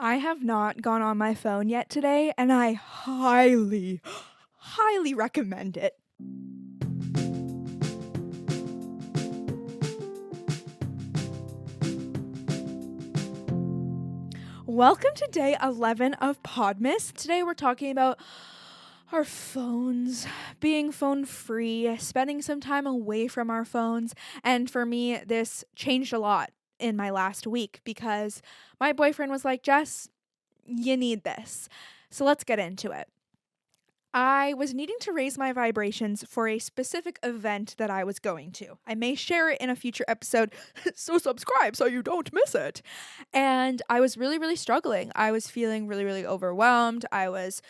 I have not gone on my phone yet today, and I highly, highly recommend it. Welcome to day 11 of Podmas. Today we're talking about our phones, being phone free, spending some time away from our phones. And for me, this changed a lot in my last week because my boyfriend was like, Jess, you need this. So let's get into it. I was needing to raise my vibrations for a specific event that I was going to. I may share it in a future episode, so subscribe so you don't miss it. And I was really, really struggling. I was feeling really, really overwhelmed. I was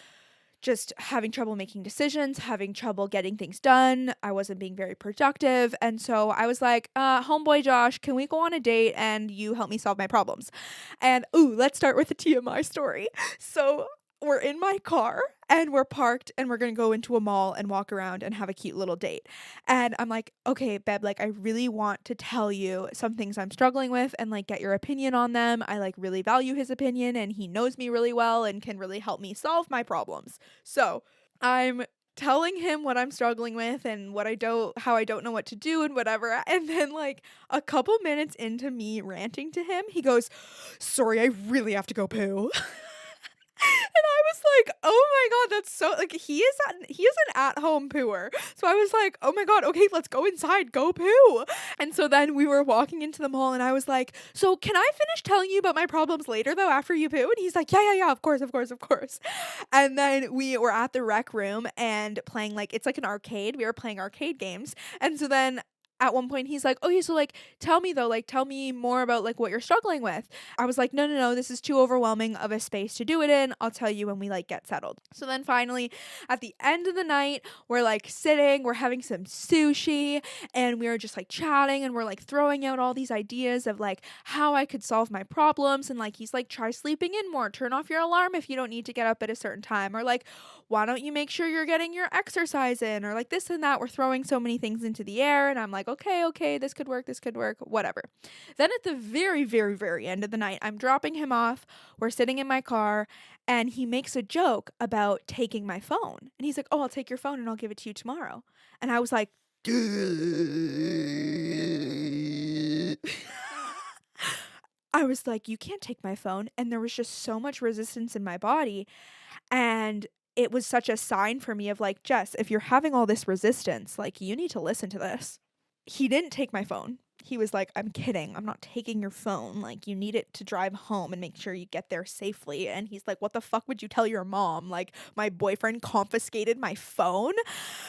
just having trouble making decisions, having trouble getting things done. I wasn't being very productive. And so I was like, homeboy Josh, can we go on a date and you help me solve my problems? And let's start with the TMI story. So we're in my car and we're parked and we're going to go into a mall and walk around and have a cute little date. And I'm like, okay, babe, like I really want to tell you some things I'm struggling with and like get your opinion on them. I like really value his opinion and he knows me really well and can really help me solve my problems. So I'm telling him what I'm struggling with and how I don't know what to do and whatever. And then like a couple minutes into me ranting to him, he goes, sorry, I really have to go poo. And I was like, oh my God, that's so like he is an at-home pooer. So I was like, oh my God, okay, let's go inside, go poo. And so then we were walking into the mall and I was like, so can I finish telling you about my problems later though after you poo? And he's like, yeah, of course. And then we were at the rec room and playing like it's like an arcade. We were playing arcade games. And so then at one point he's like, okay, so like tell me more about like what you're struggling with. I was like, no, this is too overwhelming of a space to do it in. I'll tell you when we like get settled. So then finally at the end of the night, we're like sitting, we're having some sushi and we were just like chatting and we're like throwing out all these ideas of like how I could solve my problems. And like he's like, try sleeping in more, turn off your alarm if you don't need to get up at a certain time, or like why don't you make sure you're getting your exercise in, or like this and that. We're throwing so many things into the air and I'm like, okay, this could work, whatever. Then at the very, very, very end of the night, I'm dropping him off. We're sitting in my car and he makes a joke about taking my phone. And he's like, oh, I'll take your phone and I'll give it to you tomorrow. And I was like, I was like, you can't take my phone. And there was just so much resistance in my body. And it was such a sign for me of like, Jess, if you're having all this resistance, like you need to listen to this. He didn't take my phone. He was like, I'm kidding. I'm not taking your phone. Like, you need it to drive home and make sure you get there safely. And he's like, what the fuck would you tell your mom? Like, my boyfriend confiscated my phone.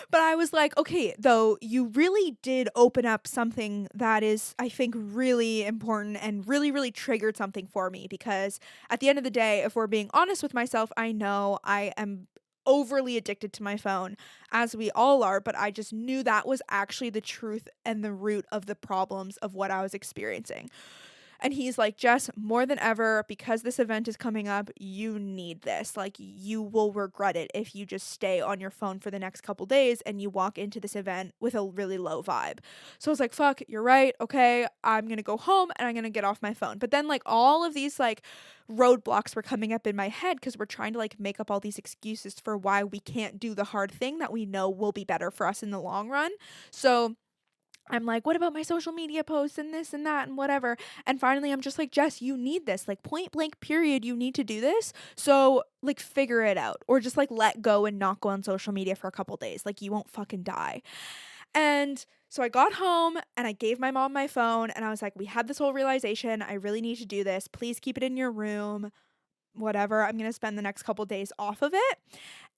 But I was like, okay, though, you really did open up something that is, I think, really important and really, really triggered something for me. Because at the end of the day, if we're being honest with myself, I know I am overly addicted to my phone, as we all are, but I just knew that was actually the truth and the root of the problems of what I was experiencing. And he's like, Jess, more than ever, because this event is coming up, you need this. Like, you will regret it if you just stay on your phone for the next couple days and you walk into this event with a really low vibe. So I was like, fuck, you're right. Okay, I'm going to go home and I'm going to get off my phone. But then, like, all of these, like, roadblocks were coming up in my head because we're trying to, like, make up all these excuses for why we can't do the hard thing that we know will be better for us in the long run. So I'm like, what about my social media posts and this and that and whatever? And finally, I'm just like, Jess, you need this. Like, point blank, period. You need to do this. So, like, figure it out. Or just, like, let go and not go on social media for a couple days. Like, you won't fucking die. And so I got home and I gave my mom my phone. And I was like, we had this whole realization. I really need to do this. Please keep it in your room. Whatever. I'm going to spend the next couple days off of it.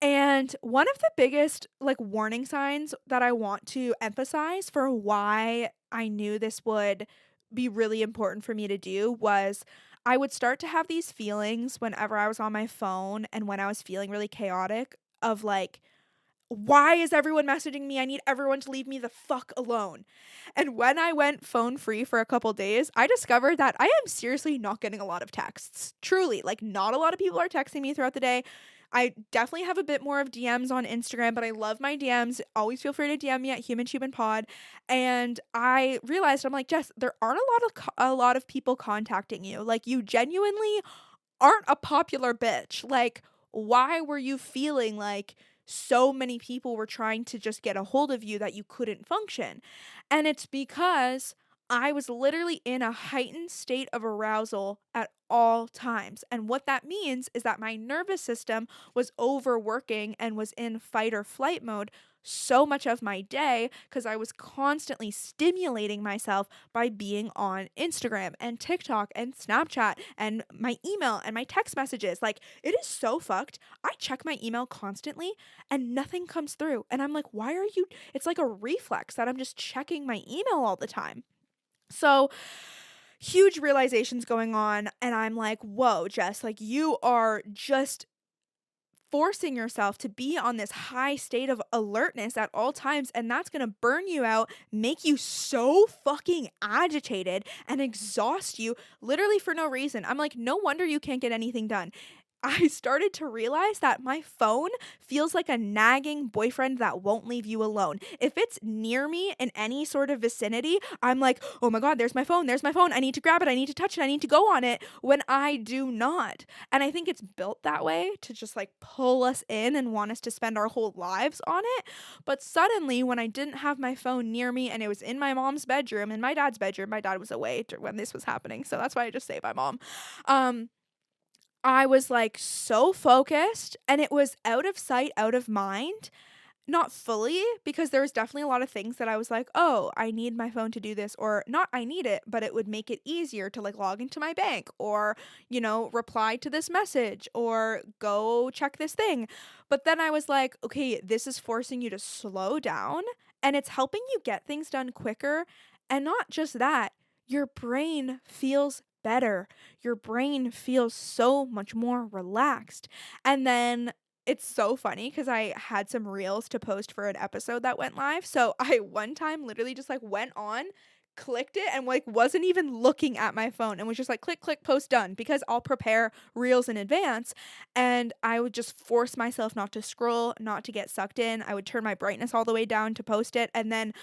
And one of the biggest like warning signs that I want to emphasize for why I knew this would be really important for me to do was I would start to have these feelings whenever I was on my phone and when I was feeling really chaotic of like, why is everyone messaging me? I need everyone to leave me the fuck alone. And when I went phone free for a couple days, I discovered that I am seriously not getting a lot of texts. Truly, like not a lot of people are texting me throughout the day. I definitely have a bit more of DMs on Instagram, but I love my DMs. Always feel free to DM me at HumanTubeandPod. And I realized I'm like, Jess, there aren't a lot of people contacting you. Like you genuinely aren't a popular bitch. Like, why were you feeling like so many people were trying to just get a hold of you that you couldn't function? And it's because I was literally in a heightened state of arousal at all times. And what that means is that my nervous system was overworking and was in fight or flight mode so much of my day because I was constantly stimulating myself by being on Instagram and TikTok and Snapchat and my email and my text messages. Like, it is so fucked. I check my email constantly and nothing comes through. And I'm like, why are you? It's like a reflex that I'm just checking my email all the time. So, huge realizations going on. And I'm like, whoa, Jess, like, you are just forcing yourself to be on this high state of alertness at all times, and that's going to burn you out, make you so fucking agitated and exhaust you literally for no reason. I'm like, no wonder you can't get anything done. I started to realize that my phone feels like a nagging boyfriend that won't leave you alone. If it's near me in any sort of vicinity, I'm like, oh my God, there's my phone. There's my phone. I need to grab it. I need to touch it. I need to go on it, when I do not. And I think it's built that way to just like pull us in and want us to spend our whole lives on it. But suddenly, when I didn't have my phone near me and it was in my mom's bedroom, in my dad's bedroom, my dad was away when this was happening. So that's why I just say my mom. I was like so focused, and it was out of sight, out of mind. Not fully, because there was definitely a lot of things that I was like, oh, I need my phone to do this, or not I need it, but it would make it easier to like log into my bank, or, reply to this message, or go check this thing. But then I was like, okay, this is forcing you to slow down, and it's helping you get things done quicker. And not just that, your brain feels better. Your brain feels so much more relaxed. And then it's so funny because I had some reels to post for an episode that went live. So I one time literally just like went on, clicked it, and like wasn't even looking at my phone and was just like click, click, post, done, because I'll prepare reels in advance. And I would just force myself not to scroll, not to get sucked in. I would turn my brightness all the way down to post it. And then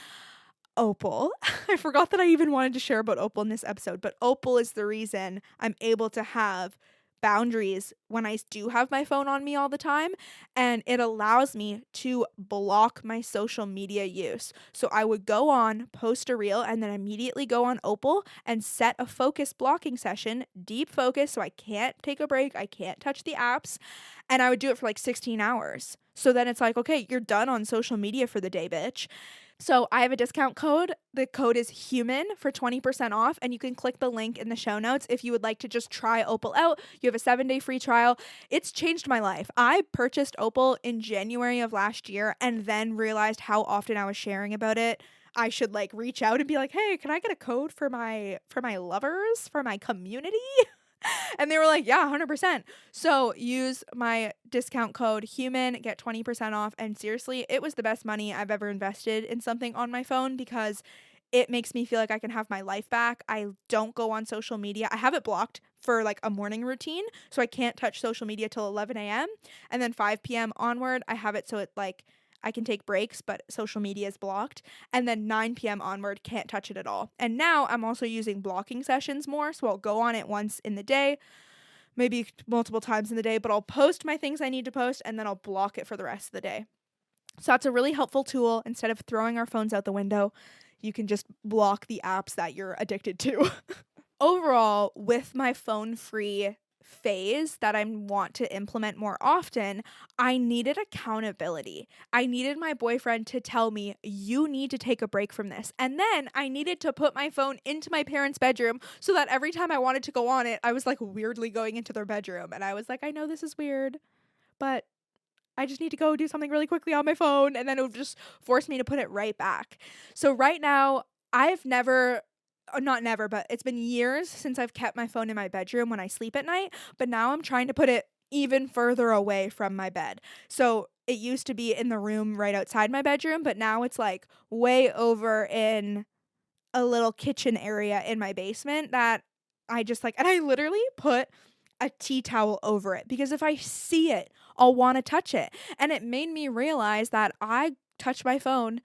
Opal. I forgot that I even wanted to share about Opal in this episode, but Opal is the reason I'm able to have boundaries when I do have my phone on me all the time, and it allows me to block my social media use. So I would go on, post a reel, and then immediately go on Opal and set a focus blocking session, deep focus, so I can't take a break, I can't touch the apps, and I would do it for like 16 hours. So then it's like, okay, you're done on social media for the day, bitch. So I have a discount code. The code is HUMAN for 20% off, and you can click the link in the show notes if you would like to just try Opal out. You have a 7-day free trial. It's changed my life. I purchased Opal in January of last year and then realized how often I was sharing about it. I should like reach out and be like, "Hey, can I get a code for my lovers, for my community?" And they were like, yeah, 100%. So use my discount code HUMAN, get 20% off. And seriously, it was the best money I've ever invested in something on my phone, because it makes me feel like I can have my life back. I don't go on social media. I have it blocked for like a morning routine, so I can't touch social media till 11 a.m. And then 5 p.m. onward, I have it so it like I can take breaks, but social media is blocked. And then 9 p.m. onward, can't touch it at all. And now I'm also using blocking sessions more. So I'll go on it once in the day, maybe multiple times in the day, but I'll post my things I need to post, and then I'll block it for the rest of the day. So that's a really helpful tool. Instead of throwing our phones out the window, you can just block the apps that you're addicted to. Overall, with my phone free phase that I want to implement more often, I needed accountability. I needed my boyfriend to tell me, you need to take a break from this. And then I needed to put my phone into my parents' bedroom so that every time I wanted to go on it, I was like weirdly going into their bedroom. And I was like, I know this is weird, but I just need to go do something really quickly on my phone. And then it would just force me to put it right back. So right now, I've never, not never, but it's been years since I've kept my phone in my bedroom when I sleep at night. But now I'm trying to put it even further away from my bed. So it used to be in the room right outside my bedroom, but now it's like way over in a little kitchen area in my basement that I just like, and I literally put a tea towel over it, because if I see it, I'll want to touch it. And it made me realize that I touch my phone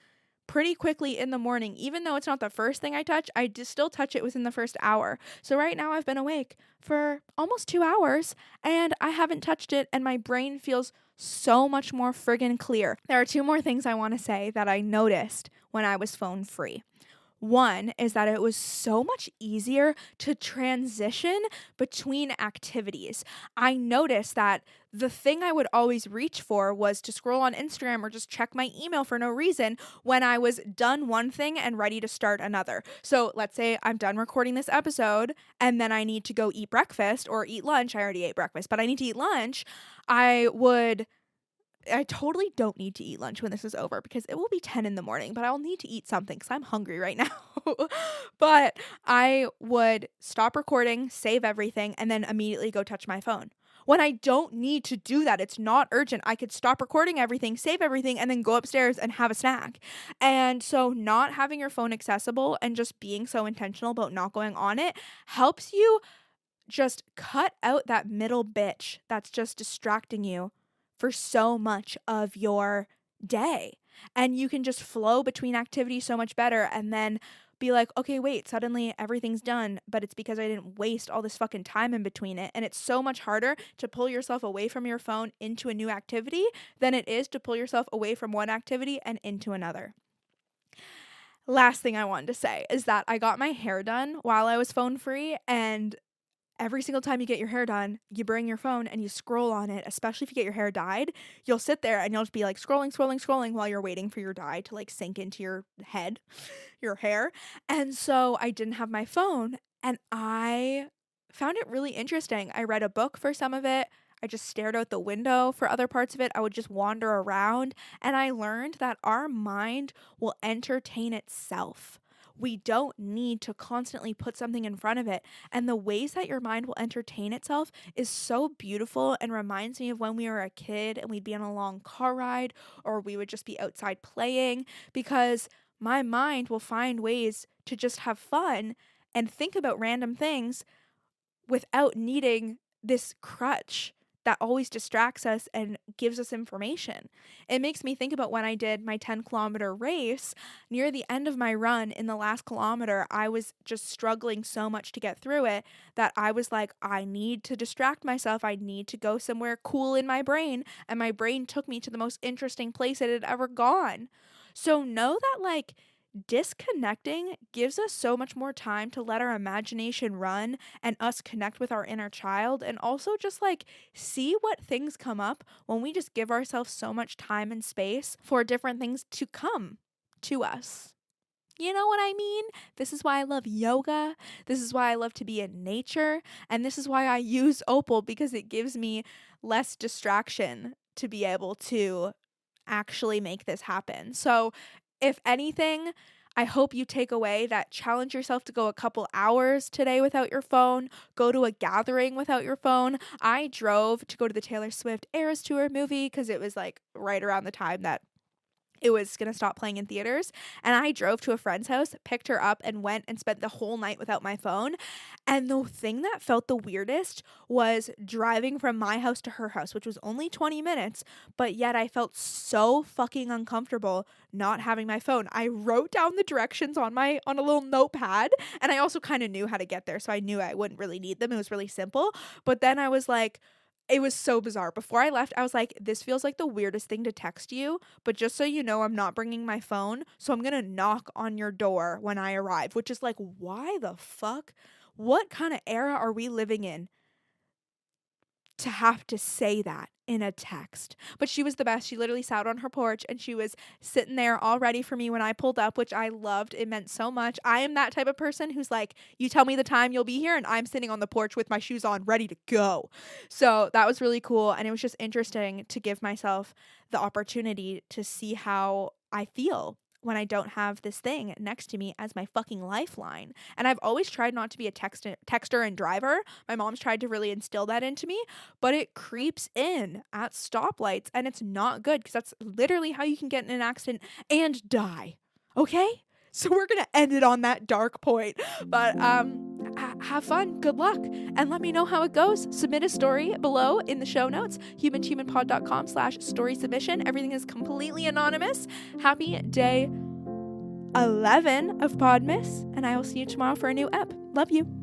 pretty quickly in the morning. Even though it's not the first thing I touch, I just still touch it within the first hour. So right now I've been awake for almost 2 hours and I haven't touched it, and my brain feels so much more friggin' clear. There are two more things I want to say that I noticed when I was phone free. One is that it was so much easier to transition between activities. I noticed that the thing I would always reach for was to scroll on Instagram or just check my email for no reason when I was done one thing and ready to start another. So let's say I'm done recording this episode and then I need to go eat breakfast or eat lunch. I already ate breakfast, but I need to eat lunch. I totally don't need to eat lunch when this is over because it will be 10 in the morning, but I'll need to eat something because I'm hungry right now. But I would stop recording, save everything, and then immediately go touch my phone. When I don't need to do that, it's not urgent. I could stop recording everything, save everything, and then go upstairs and have a snack. And so not having your phone accessible and just being so intentional about not going on it helps you just cut out that middle bitch that's just distracting you for so much of your day. And you can just flow between activities so much better and then be like, okay, wait, suddenly everything's done, but it's because I didn't waste all this fucking time in between it. And it's so much harder to pull yourself away from your phone into a new activity than it is to pull yourself away from one activity and into another. Last thing I wanted to say is that I got my hair done while I was phone free, and every single time you get your hair done, you bring your phone and you scroll on it, especially if you get your hair dyed. You'll sit there and you'll just be like scrolling while you're waiting for your dye to like sink into your head, your hair. And so I didn't have my phone and I found it really interesting. I read a book for some of it. I just stared out the window for other parts of it. I would just wander around, and I learned that our mind will entertain itself. We don't need to constantly put something in front of it. And the ways that your mind will entertain itself is so beautiful and reminds me of when we were a kid and we'd be on a long car ride or we would just be outside playing, because my mind will find ways to just have fun and think about random things without needing this crutch that always distracts us and gives us information. It makes me think about when I did my 10-kilometer race. Near the end of my run in the last kilometer, I was just struggling so much to get through it that I was like, I need to distract myself. I need to go somewhere cool in my brain. And my brain took me to the most interesting place it had ever gone. So know that like disconnecting gives us so much more time to let our imagination run and us connect with our inner child, and also just like see what things come up when we just give ourselves so much time and space for different things to come to us. You know what I mean? This is why I love yoga. This is why I love to be in nature. And this is why I use Opal, because it gives me less distraction to be able to actually make this happen. So if anything, I hope you take away that challenge yourself to go a couple hours today without your phone, go to a gathering without your phone. I drove to go to the Taylor Swift Eras Tour movie because it was like right around the time that it was going to stop playing in theaters. And I drove to a friend's house, picked her up, and went and spent the whole night without my phone. And the thing that felt the weirdest was driving from my house to her house, which was only 20 minutes, but yet I felt so fucking uncomfortable not having my phone. I wrote down the directions on a little notepad, and I also kind of knew how to get there, so I knew I wouldn't really need them. It was really simple. But then I was like, it was so bizarre. Before I left, I was like, this feels like the weirdest thing to text you, but just so you know, I'm not bringing my phone, so I'm going to knock on your door when I arrive, which is like, why the fuck? What kind of era are we living in to have to say that in a text? But she was the best. She literally sat on her porch and she was sitting there all ready for me when I pulled up, which I loved. It meant so much. I am that type of person who's like, you tell me the time you'll be here and I'm sitting on the porch with my shoes on ready to go. So that was really cool, and it was just interesting to give myself the opportunity to see how I feel when I don't have this thing next to me as my fucking lifeline. And I've always tried not to be a texter and driver. My mom's tried to really instill that into me, but it creeps in at stoplights, and it's not good because that's literally how you can get in an accident and die. Okay? So we're going to end it on that dark point. But have fun. Good luck. And let me know how it goes. Submit a story below in the show notes. humantohumanpod.com/story submission. Everything is completely anonymous. Happy day 11 of Podmas, and I will see you tomorrow for a new ep. Love you.